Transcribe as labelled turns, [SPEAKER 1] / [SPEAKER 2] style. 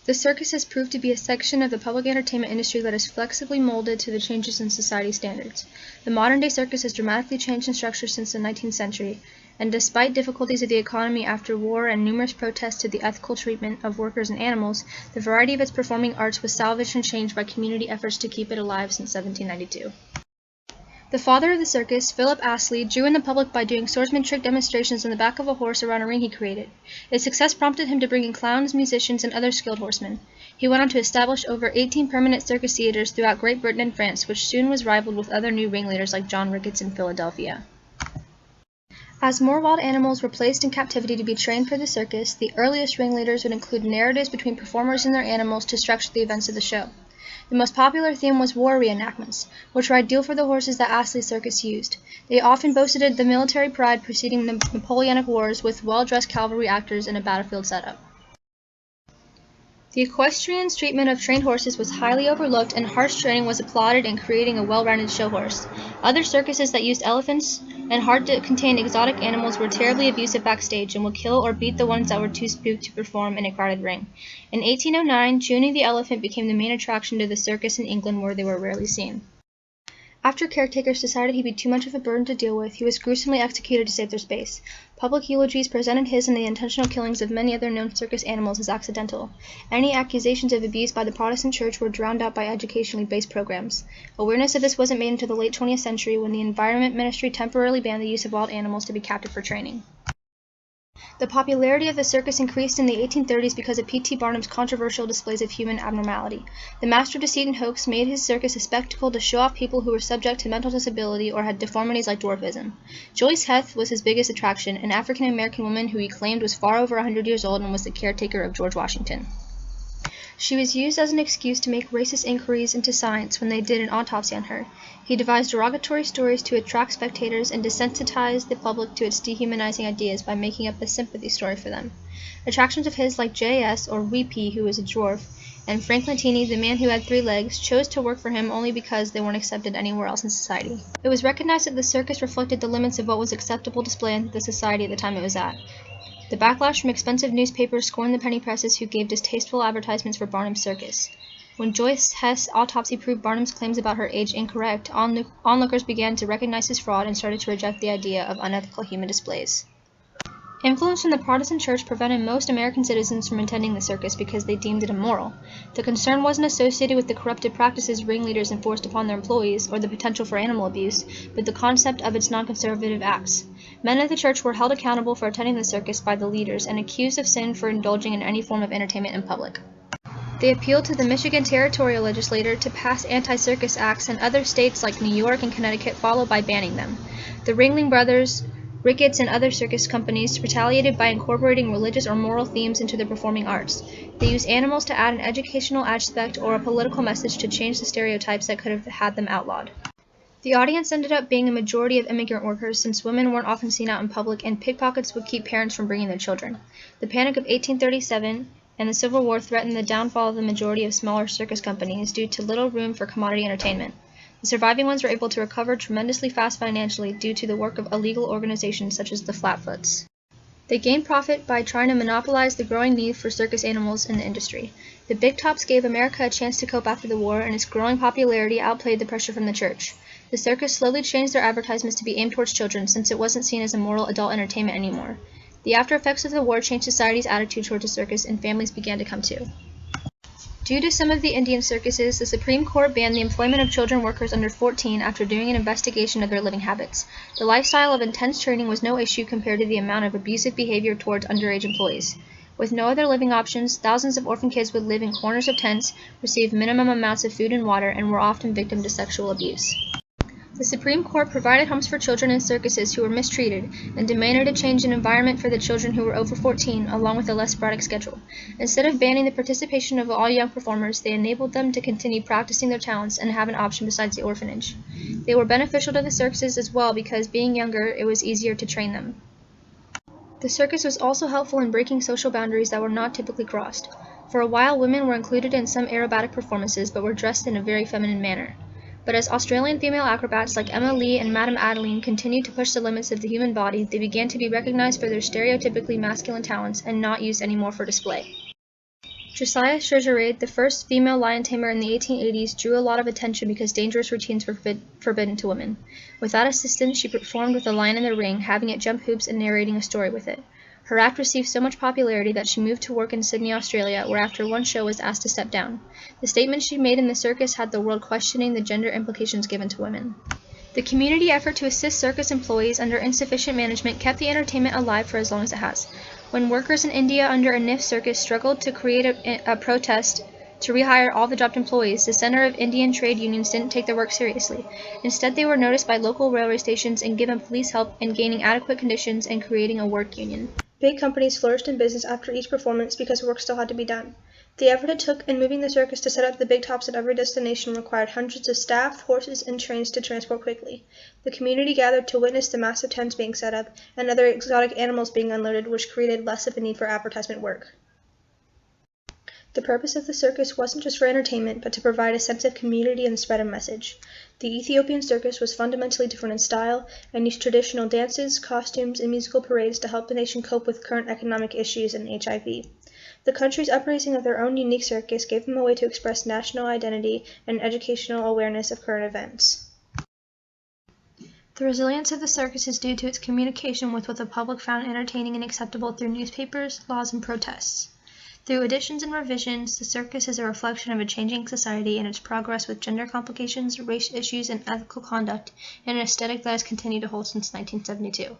[SPEAKER 1] The circus has proved to be a section of the public entertainment industry that is flexibly molded to the changes in society standards. The modern-day circus has dramatically changed in structure since the 19th century, and despite difficulties of the economy after war and numerous protests to the ethical treatment of workers and animals, the variety of its performing arts was salvaged and changed by community efforts to keep it alive since 1792. The father of the circus, Philip Astley, drew in the public by doing swordsman trick demonstrations on the back of a horse around a ring he created. His success prompted him to bring in clowns, musicians, and other skilled horsemen. He went on to establish over 18 permanent circus theaters throughout Great Britain and France, which soon was rivaled with other new ringleaders like John Ricketts in Philadelphia. As more wild animals were placed in captivity to be trained for the circus, the earliest ringleaders would include narratives between performers and their animals to structure the events of the show. The most popular theme was war reenactments, which were ideal for the horses that Astley's circus used. They often boasted the military pride preceding the Napoleonic Wars with well-dressed cavalry actors in a battlefield setup. The equestrian's treatment of trained horses was highly overlooked, and harsh training was applauded in creating a well-rounded show horse. Other circuses that used elephants and hard-to-contain exotic animals were terribly abusive backstage and would kill or beat the ones that were too spooked to perform in a crowded ring. In 1809, Junie the elephant became the main attraction to the circus in England, where they were rarely seen. After caretakers decided he'd be too much of a burden to deal with, he was gruesomely executed to save their space. Public eulogies presented his and the intentional killings of many other known circus animals as accidental. Any accusations of abuse by the Protestant Church were drowned out by educationally based programs. Awareness of this wasn't made until the late 20th century, when the Environment Ministry temporarily banned the use of wild animals to be captive for training. The popularity of the circus increased in the 1830s because of P.T. Barnum's controversial displays of human abnormality. The master of deceit and hoax made his circus a spectacle to show off people who were subject to mental disability or had deformities like dwarfism. Joice Heth was his biggest attraction, an African-American woman who he claimed was far over 100 years old and was the caretaker of George Washington. She was used as an excuse to make racist inquiries into science when they did an autopsy on her. He devised derogatory stories to attract spectators and desensitize the public to its dehumanizing ideas by making up a sympathy story for them. Attractions of his like J.S., or Wee Pea, who was a dwarf, and Franklin Teeny, the man who had 3 legs, chose to work for him only because they weren't accepted anywhere else in society. It was recognized that the circus reflected the limits of what was acceptable display in the society at the time it was at. The backlash from expensive newspapers scorned the penny presses who gave distasteful advertisements for Barnum's circus. When Joice Heth's autopsy proved Barnum's claims about her age incorrect, onlookers began to recognize his fraud and started to reject the idea of unethical human displays. Influence from the Protestant Church prevented most American citizens from attending the circus because they deemed it immoral. The concern wasn't associated with the corrupted practices ringleaders enforced upon their employees or the potential for animal abuse, but the concept of its non-conservative acts. Men of the church were held accountable for attending the circus by the leaders and accused of sin for indulging in any form of entertainment in public. They appealed to the Michigan territorial legislature to pass anti-circus acts, and other states like New York and Connecticut followed by banning them. The Ringling Brothers, Ricketts, and other circus companies retaliated by incorporating religious or moral themes into their performing arts. They used animals to add an educational aspect or a political message to change the stereotypes that could have had them outlawed. The audience ended up being a majority of immigrant workers, since women weren't often seen out in public and pickpockets would keep parents from bringing their children. The Panic of 1837 and the Civil War threatened the downfall of the majority of smaller circus companies due to little room for commodity entertainment. The surviving ones were able to recover tremendously fast financially due to the work of illegal organizations such as the Flatfoots. They gained profit by trying to monopolize the growing need for circus animals in the industry. The big tops gave America a chance to cope after the war, and its growing popularity outplayed the pressure from the church. The circus slowly changed their advertisements to be aimed towards children, since it wasn't seen as a moral adult entertainment anymore. The after effects of the war changed society's attitude towards the circus, and families began to come too. Due to some of the Indian circuses, the Supreme Court banned the employment of children workers under 14 after doing an investigation of their living habits. The lifestyle of intense training was no issue compared to the amount of abusive behavior towards underage employees. With no other living options, thousands of orphan kids would live in corners of tents, receive minimum amounts of food and water, and were often victim to sexual abuse. The Supreme Court provided homes for children in circuses who were mistreated and demanded a change in environment for the children who were over 14, along with a less sporadic schedule. Instead of banning the participation of all young performers, they enabled them to continue practicing their talents and have an option besides the orphanage. They were beneficial to the circuses as well because, being younger, it was easier to train them. The circus was also helpful in breaking social boundaries that were not typically crossed. For a while, women were included in some aerobatic performances but were dressed in a very feminine manner. But as Australian female acrobats like Emma Lee and Madame Adeline continued to push the limits of the human body, they began to be recognized for their stereotypically masculine talents and not used anymore for display. Josiah Schergerade, the first female lion tamer in the 1880s, drew a lot of attention because dangerous routines were forbidden to women. Without assistance, she performed with a lion in the ring, having it jump hoops and narrating a story with it. Her act received so much popularity that she moved to work in Sydney, Australia, where after one show was asked to step down. The statement she made in the circus had the world questioning the gender implications given to women. The community effort to assist circus employees under insufficient management kept the entertainment alive for as long as it has. When workers in India under a NIF circus struggled to create a protest to rehire all the dropped employees, the Center of Indian Trade Unions didn't take their work seriously. Instead, they were noticed by local railway stations and given police help in gaining adequate conditions and creating a work union. Big companies flourished in business after each performance because work still had to be done. The effort it took in moving the circus to set up the big tops at every destination required hundreds of staff, horses, and trains to transport quickly. The community gathered to witness the massive tents being set up and other exotic animals being unloaded, which created less of a need for advertisement work. The purpose of the circus wasn't just for entertainment, but to provide a sense of community and spread a message. The Ethiopian circus was fundamentally different in style and used traditional dances, costumes, and musical parades to help the nation cope with current economic issues and HIV. The country's upraising of their own unique circus gave them a way to express national identity and educational awareness of current events. The resilience of the circus is due to its communication with what the public found entertaining and acceptable through newspapers, laws, and protests. Through additions and revisions, the circus is a reflection of a changing society and its progress with gender complications, race issues, and ethical conduct, and an aesthetic that has continued to hold since 1972.